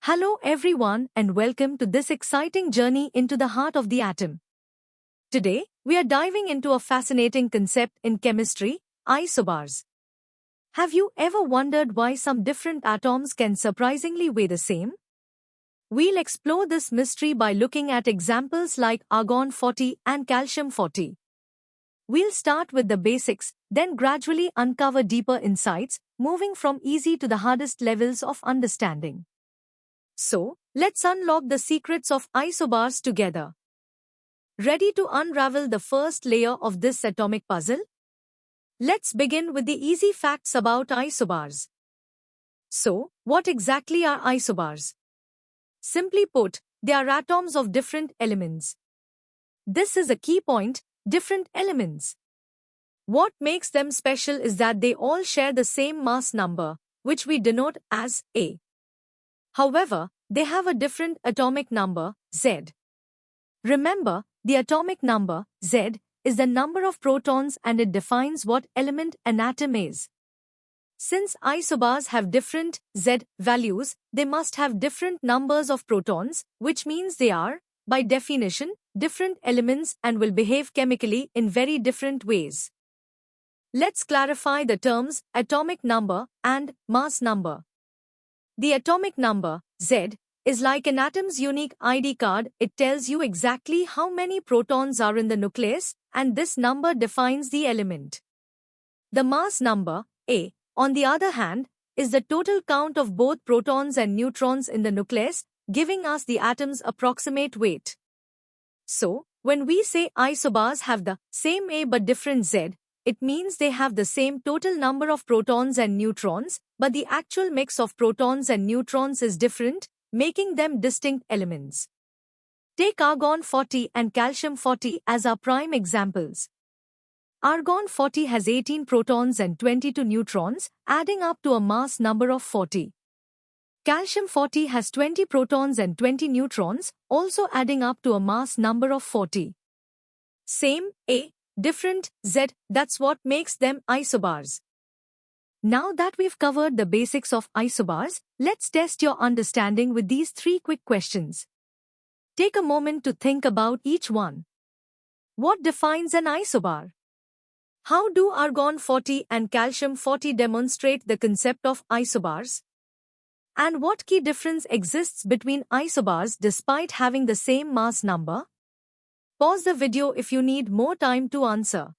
Hello everyone and welcome to this exciting journey into the heart of the atom. Today, we are diving into a fascinating concept in chemistry, isobars. Have you ever wondered why some different atoms can surprisingly weigh the same? We'll explore this mystery by looking at examples like argon-40 and calcium-40. We'll start with the basics, then gradually uncover deeper insights, moving from easy to the hardest levels of understanding. So, let's unlock the secrets of isobars together. Ready to unravel the first layer of this atomic puzzle? Let's begin with the easy facts about isobars. So, what exactly are isobars? Simply put, they are atoms of different elements. This is a key point, different elements. What makes them special is that they all share the same mass number, which we denote as A. However, they have a different atomic number, Z. Remember, the atomic number, Z, is the number of protons and it defines what element an atom is. Since isobars have different Z values, they must have different numbers of protons, which means they are, by definition, different elements and will behave chemically in very different ways. Let's clarify the terms atomic number and mass number. The atomic number, Z, is like an atom's unique ID card. It tells you exactly how many protons are in the nucleus, and this number defines the element. The mass number, A, on the other hand, is the total count of both protons and neutrons in the nucleus, giving us the atom's approximate weight. So, when we say isobars have the same A but different Z, it means they have the same total number of protons and neutrons, but the actual mix of protons and neutrons is different, making them distinct elements. Take argon-40 and calcium-40 as our prime examples. Argon-40 has 18 protons and 22 neutrons, adding up to a mass number of 40. Calcium-40 has 20 protons and 20 neutrons, also adding up to a mass number of 40. Same A, different Z, that's what makes them isobars. Now that we've covered the basics of isobars, let's test your understanding with these 3 quick questions. Take a moment to think about each one. What defines an isobar? How do argon-40 and calcium-40 demonstrate the concept of isobars? And what key difference exists between isobars despite having the same mass number? Pause the video if you need more time to answer.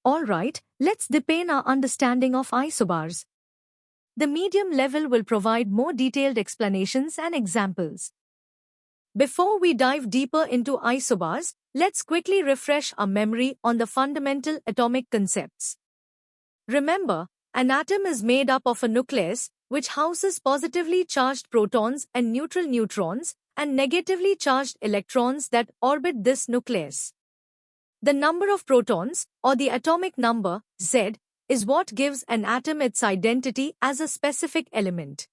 Alright, let's deepen our understanding of isobars. The medium level will provide more detailed explanations and examples. Before we dive deeper into isobars, let's quickly refresh our memory on the fundamental atomic concepts. Remember, an atom is made up of a nucleus, which houses positively charged protons and neutral neutrons, and negatively charged electrons that orbit this nucleus. The number of protons, or the atomic number, Z, is what gives an atom its identity as a specific element.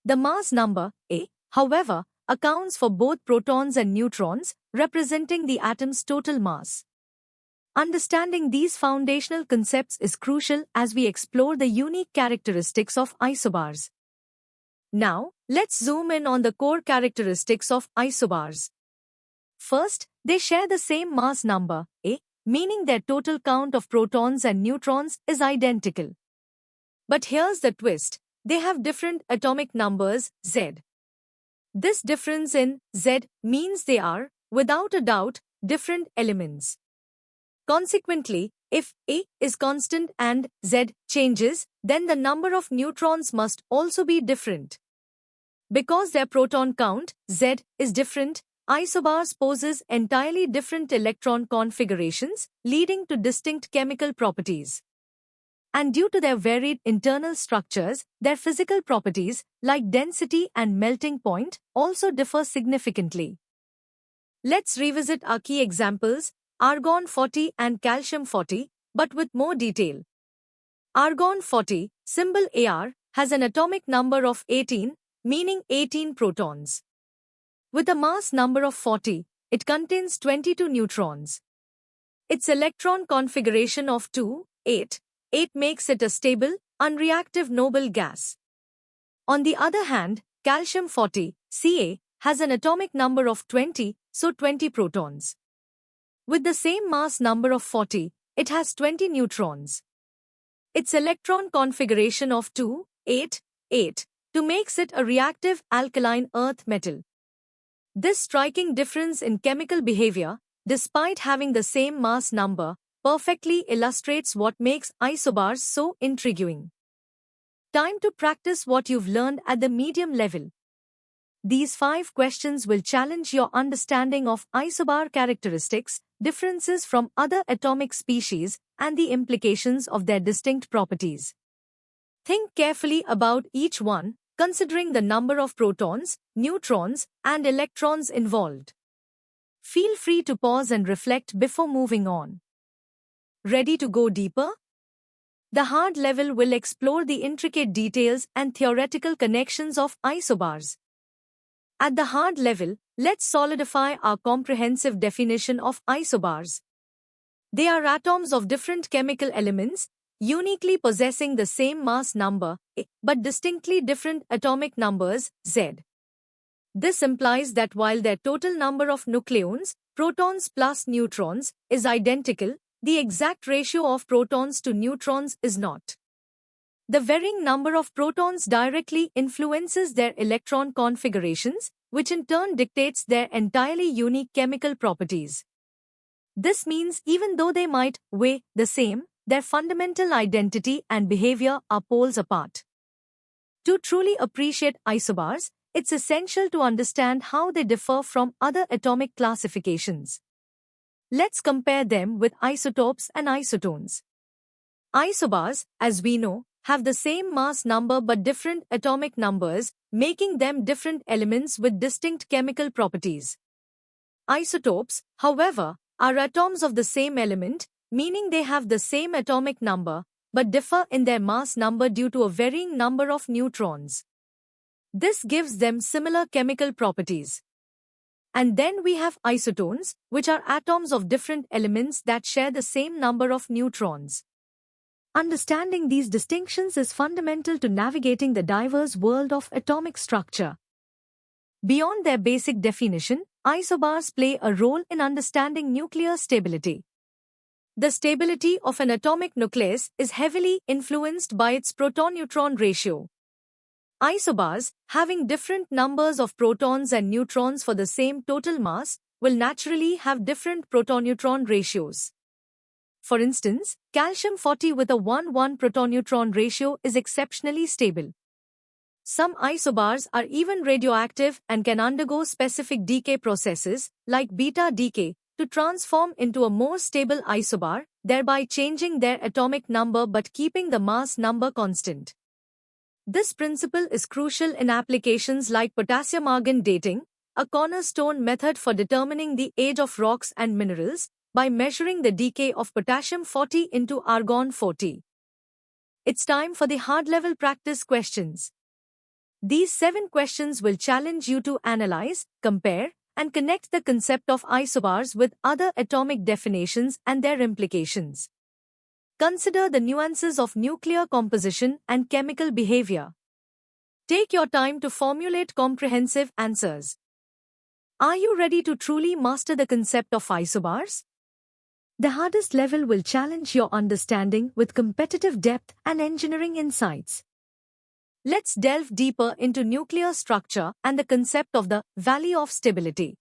The mass number, A, however, accounts for both protons and neutrons, representing the atom's total mass. Understanding these foundational concepts is crucial as we explore the unique characteristics of isobars. Now, let's zoom in on the core characteristics of isobars. First, they share the same mass number, A, meaning their total count of protons and neutrons is identical. But here's the twist, they have different atomic numbers, Z. This difference in Z means they are, without a doubt, different elements. Consequently, if A is constant and Z changes, then the number of neutrons must also be different. Because their proton count, Z, is different, isobars poses entirely different electron configurations, leading to distinct chemical properties. And due to their varied internal structures, their physical properties, like density and melting point, also differ significantly. Let's revisit our key examples, argon-40 and calcium-40, but with more detail. Argon-40, symbol Ar, has an atomic number of 18, meaning 18 protons. With a mass number of 40, it contains 22 neutrons. Its electron configuration of 2, 8, 8 makes it a stable, unreactive noble gas. On the other hand, calcium 40, Ca, has an atomic number of 20, so 20 protons. With the same mass number of 40, it has 20 neutrons. Its electron configuration of 2, 8, 8, makes it a reactive alkaline earth metal. This striking difference in chemical behavior, despite having the same mass number, perfectly illustrates what makes isobars so intriguing. Time to practice what you've learned at the medium level. These 5 questions will challenge your understanding of isobar characteristics, differences from other atomic species, and the implications of their distinct properties. Think carefully about each one, considering the number of protons, neutrons, and electrons involved. Feel free to pause and reflect before moving on. Ready to go deeper? The hard level will explore the intricate details and theoretical connections of isobars. At the hard level, let's solidify our comprehensive definition of isobars. They are atoms of different chemical elements, uniquely possessing the same mass number, but distinctly different atomic numbers, Z. This implies that while their total number of nucleons, protons plus neutrons, is identical, the exact ratio of protons to neutrons is not. The varying number of protons directly influences their electron configurations, which in turn dictates their entirely unique chemical properties. This means even though they might weigh the same, their fundamental identity and behavior are poles apart. To truly appreciate isobars, it's essential to understand how they differ from other atomic classifications. Let's compare them with isotopes and isotones. Isobars, as we know, have the same mass number but different atomic numbers, making them different elements with distinct chemical properties. Isotopes, however, are atoms of the same element, meaning they have the same atomic number, but differ in their mass number due to a varying number of neutrons. This gives them similar chemical properties. And then we have isotones, which are atoms of different elements that share the same number of neutrons. Understanding these distinctions is fundamental to navigating the diverse world of atomic structure. Beyond their basic definition, isobars play a role in understanding nuclear stability. The stability of an atomic nucleus is heavily influenced by its proton-neutron ratio. Isobars, having different numbers of protons and neutrons for the same total mass, will naturally have different proton-neutron ratios. For instance, calcium 40 with a 1:1 proton-neutron ratio is exceptionally stable. Some isobars are even radioactive and can undergo specific decay processes, like beta decay, to transform into a more stable isobar, thereby changing their atomic number but keeping the mass number constant. This principle is crucial in applications like potassium-argon dating, a cornerstone method for determining the age of rocks and minerals, by measuring the decay of potassium 40 into argon 40. It's time for the hard-level practice questions. These 7 questions will challenge you to analyze, compare, and connect the concept of isobars with other atomic definitions and their implications. Consider the nuances of nuclear composition and chemical behavior. Take your time to formulate comprehensive answers. Are you ready to truly master the concept of isobars? The hardest level will challenge your understanding with competitive depth and engineering insights. Let's delve deeper into nuclear structure and the concept of the valley of stability.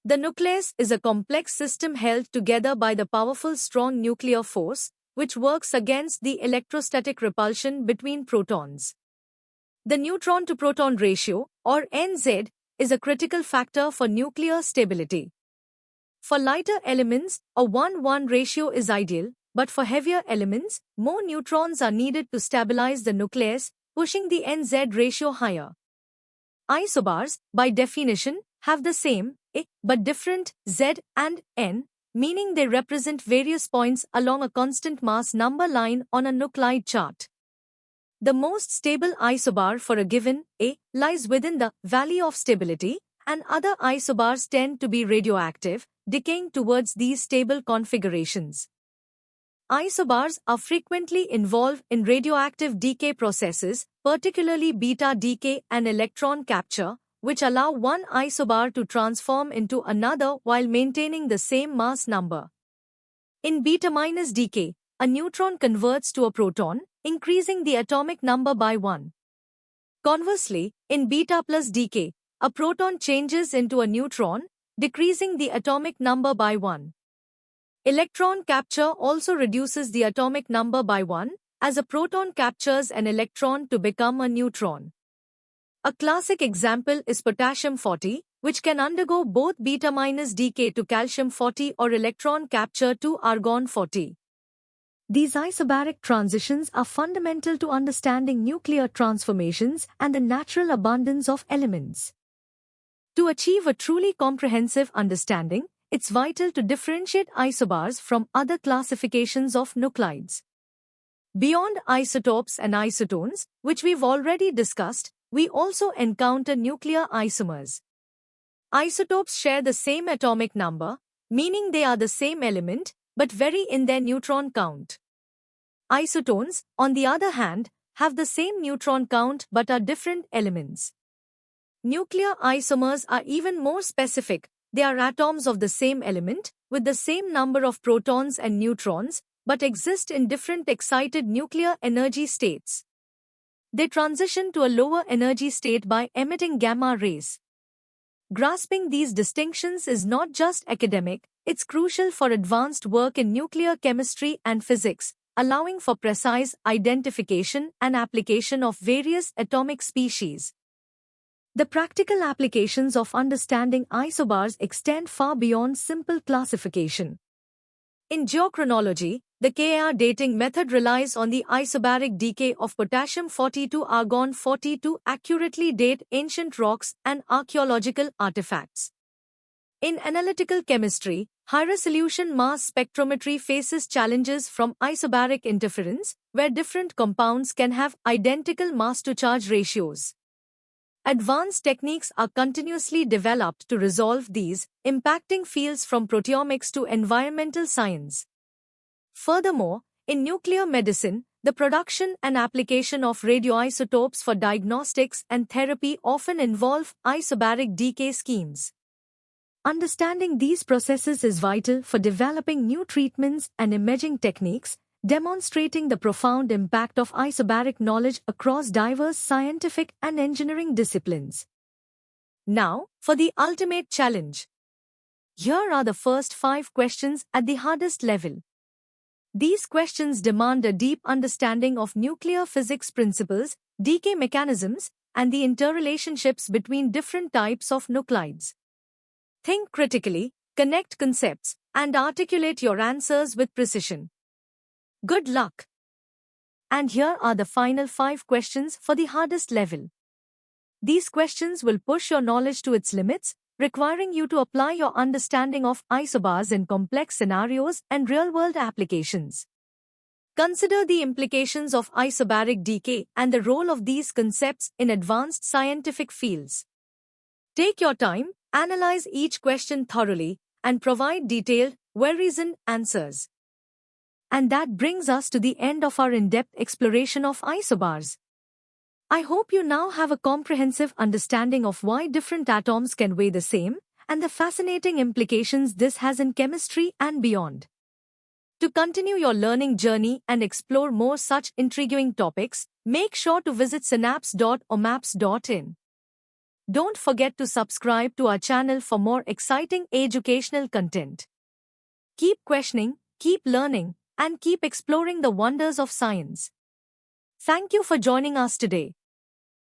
The nucleus is a complex system held together by the powerful strong nuclear force, which works against the electrostatic repulsion between protons. The neutron-to-proton ratio, or NZ, is a critical factor for nuclear stability. For lighter elements, a 1:1 ratio is ideal, but for heavier elements, more neutrons are needed to stabilize the nucleus, pushing the NZ ratio higher. Isobars, by definition, have the same, but different, Z and N, meaning they represent various points along a constant mass number line on a nuclide chart. The most stable isobar for a given A lies within the valley of stability, and other isobars tend to be radioactive, decaying towards these stable configurations. Isobars are frequently involved in radioactive decay processes, particularly beta decay and electron capture, which allow one isobar to transform into another while maintaining the same mass number. In beta- decay, a neutron converts to a proton, increasing the atomic number by 1. Conversely, in beta+ decay, a proton changes into a neutron, decreasing the atomic number by 1. Electron capture also reduces the atomic number by 1, as a proton captures an electron to become a neutron. A classic example is potassium-40, which can undergo both beta- decay to calcium-40 or electron capture to argon-40. These isobaric transitions are fundamental to understanding nuclear transformations and the natural abundance of elements. To achieve a truly comprehensive understanding, it's vital to differentiate isobars from other classifications of nuclides. Beyond isotopes and isotones, which we've already discussed, we also encounter nuclear isomers. Isotopes share the same atomic number, meaning they are the same element, but vary in their neutron count. Isotones, on the other hand, have the same neutron count but are different elements. Nuclear isomers are even more specific. They are atoms of the same element, with the same number of protons and neutrons, but exist in different excited nuclear energy states. They transition to a lower energy state by emitting gamma rays. Grasping these distinctions is not just academic, it's crucial for advanced work in nuclear chemistry and physics, allowing for precise identification and application of various atomic species. The practical applications of understanding isobars extend far beyond simple classification. In geochronology, the KAR dating method relies on the isobaric decay of potassium-40 to argon-40 to accurately date ancient rocks and archaeological artifacts. In analytical chemistry, high-resolution mass spectrometry faces challenges from isobaric interference, where different compounds can have identical mass-to-charge ratios. Advanced techniques are continuously developed to resolve these, impacting fields from proteomics to environmental science. Furthermore, in nuclear medicine, the production and application of radioisotopes for diagnostics and therapy often involve isobaric decay schemes. Understanding these processes is vital for developing new treatments and imaging techniques, demonstrating the profound impact of isobaric knowledge across diverse scientific and engineering disciplines. Now, for the ultimate challenge. Here are the first 5 questions at the hardest level. These questions demand a deep understanding of nuclear physics principles, decay mechanisms, and the interrelationships between different types of nuclides. Think critically, connect concepts, and articulate your answers with precision. Good luck! And here are the final 5 questions for the hardest level. These questions will push your knowledge to its limits, requiring you to apply your understanding of isobars in complex scenarios and real-world applications. Consider the implications of isobaric decay and the role of these concepts in advanced scientific fields. Take your time, analyze each question thoroughly, and provide detailed, well-reasoned answers. And that brings us to the end of our in-depth exploration of isobars. I hope you now have a comprehensive understanding of why different atoms can weigh the same, and the fascinating implications this has in chemistry and beyond. To continue your learning journey and explore more such intriguing topics, make sure to visit synapse.omaps.in. Don't forget to subscribe to our channel for more exciting educational content. Keep questioning, keep learning, and keep exploring the wonders of science. Thank you for joining us today.